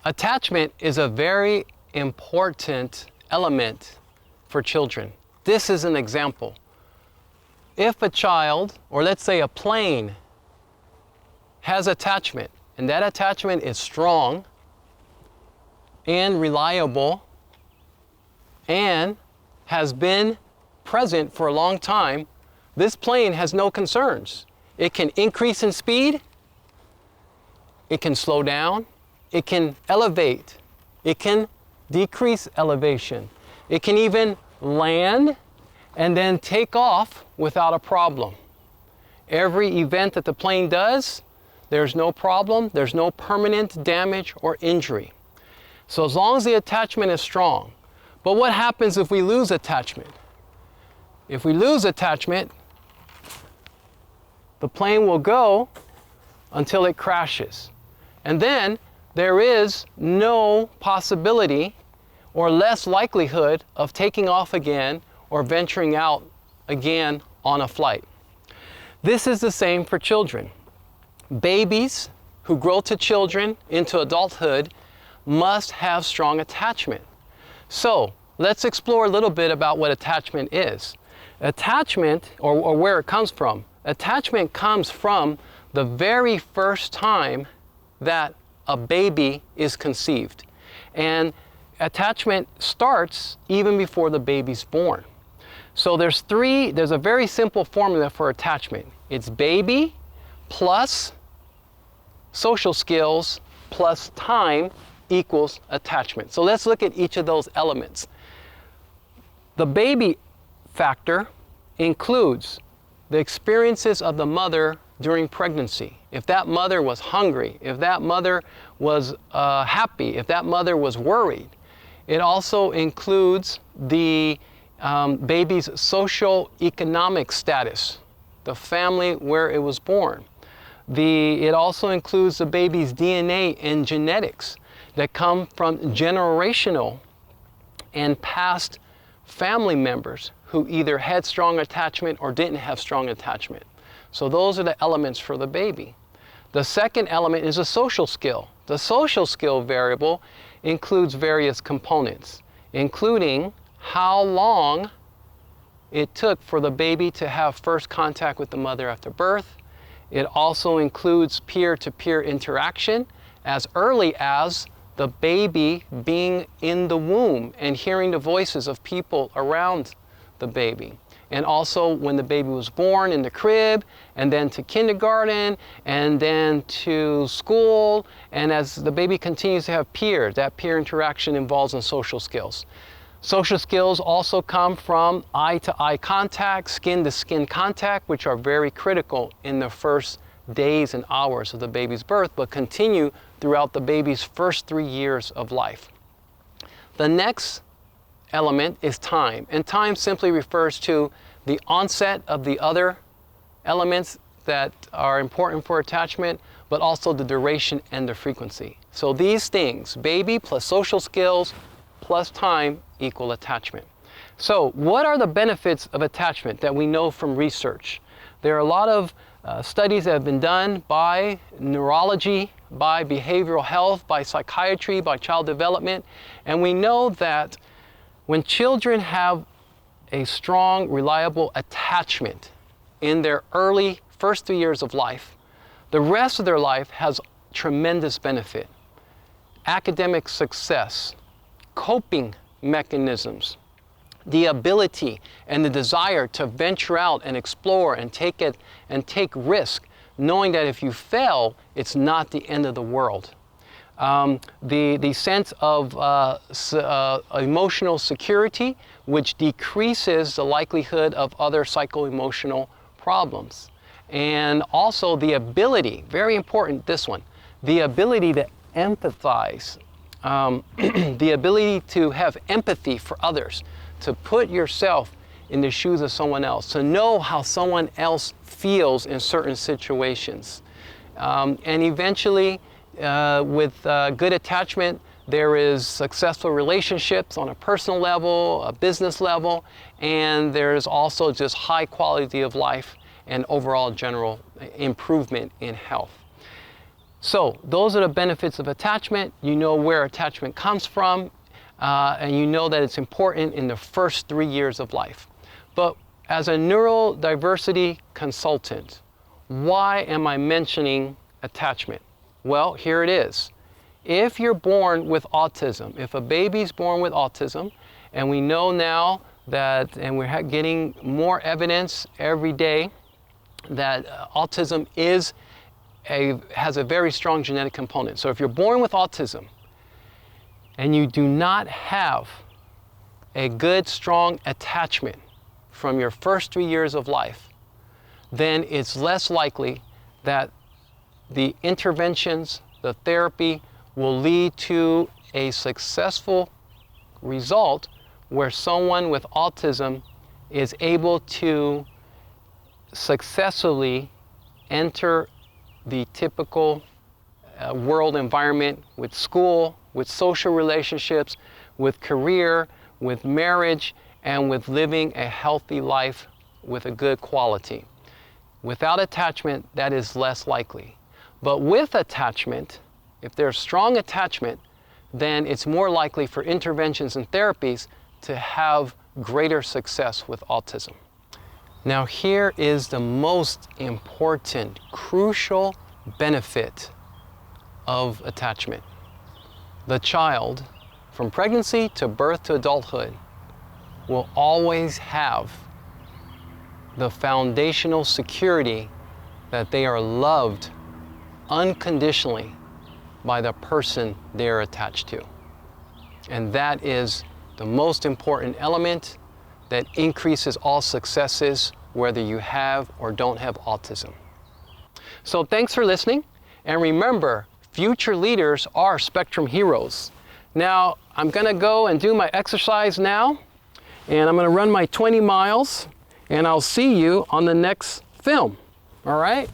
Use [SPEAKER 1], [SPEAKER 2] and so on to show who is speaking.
[SPEAKER 1] Attachment is a very important element for children. This is an example. If a child, or let's say a plane, has attachment, and that attachment is strong and reliable and has been present for a long time, this plane has no concerns. It can increase in speed, it can slow down, it can elevate, it can decrease elevation, it can even land and then take off without a problem. Every event that the plane does, there's no problem, there's no permanent damage or injury. So as long as the attachment is strong. But what happens if we lose attachment? If we lose attachment, the plane will go until it crashes. And then there is no possibility or less likelihood of taking off again or venturing out again on a flight. This is the same for children. Babies who grow to children into adulthood must have strong attachment. So let's explore a little bit about what attachment is. Attachment, or where it comes from. Attachment comes from the very first time that a baby is conceived. And attachment starts even before the baby's born. So there's a very simple formula for attachment. It's baby plus social skills plus time equals attachment. So let's look at each of those elements. The baby factor includes the experiences of the mother during pregnancy. If that mother was hungry, if that mother was happy, if that mother was worried. It also includes the baby's social economic status, the family where it was born. It also includes the baby's DNA and genetics that come from generational and past family members who either had strong attachment or didn't have strong attachment. So those are the elements for the baby. The second element is a social skill. The social skill variable includes various components, including how long it took for the baby to have first contact with the mother after birth. It also includes peer-to-peer interaction as early as the baby being in the womb and hearing the voices of people around the baby. And also when the baby was born in the crib, and then to kindergarten, and then to school. And as the baby continues to have peers, that peer interaction involves in social skills. Social skills also come from eye-to-eye contact, skin-to-skin contact, which are very critical in the first days and hours of the baby's birth, but continue throughout the baby's first 3 years of life. The next element is time, and time simply refers to the onset of the other elements that are important for attachment, but also the duration and the frequency. So these things, baby plus social skills plus time equal attachment. So what are the benefits of attachment that we know from research? There are a lot of studies that have been done by neurology, by behavioral health, by psychiatry, by child development, and we know that when children have a strong, reliable attachment in their early first 3 years of life, the rest of their life has tremendous benefit. Academic success, coping mechanisms, the ability and the desire to venture out and explore and take risk, knowing that if you fail, it's not the end of the world. The sense of emotional security, which decreases the likelihood of other psycho-emotional problems. And also the ability, very important, this one, the ability to empathize, the ability to have empathy for others, to put yourself in the shoes of someone else, to know how someone else feels in certain situations. And eventually, with good attachment, there is successful relationships on a personal level, a business level, and there's also just high quality of life and overall general improvement in health. So those are the benefits of attachment. You know where attachment comes from, and you know that it's important in the first 3 years of life. But as a neurodiversity consultant, why am I mentioning attachment? Well, here it is. If you're born with autism, if a baby's born with autism, and we know now that, and we're getting more evidence every day, that autism has a very strong genetic component. So if you're born with autism and you do not have a good, strong attachment from your first 3 years of life, then it's less likely that the interventions, the therapy, will lead to a successful result where someone with autism is able to successfully enter the typical world environment with school, with social relationships, with career, with marriage, and with living a healthy life with a good quality. Without attachment, that is less likely. But with attachment, if there's strong attachment, then it's more likely for interventions and therapies to have greater success with autism. Now here is the most important, crucial benefit of attachment. The child, from pregnancy to birth to adulthood, will always have the foundational security that they are loved unconditionally by the person they are attached to. And that is the most important element that increases all successes, whether you have or don't have autism. So thanks for listening, and remember, future leaders are spectrum heroes. Now, I'm gonna go and do my exercise now, and I'm gonna run my 20 miles, and I'll see you on the next film, all right?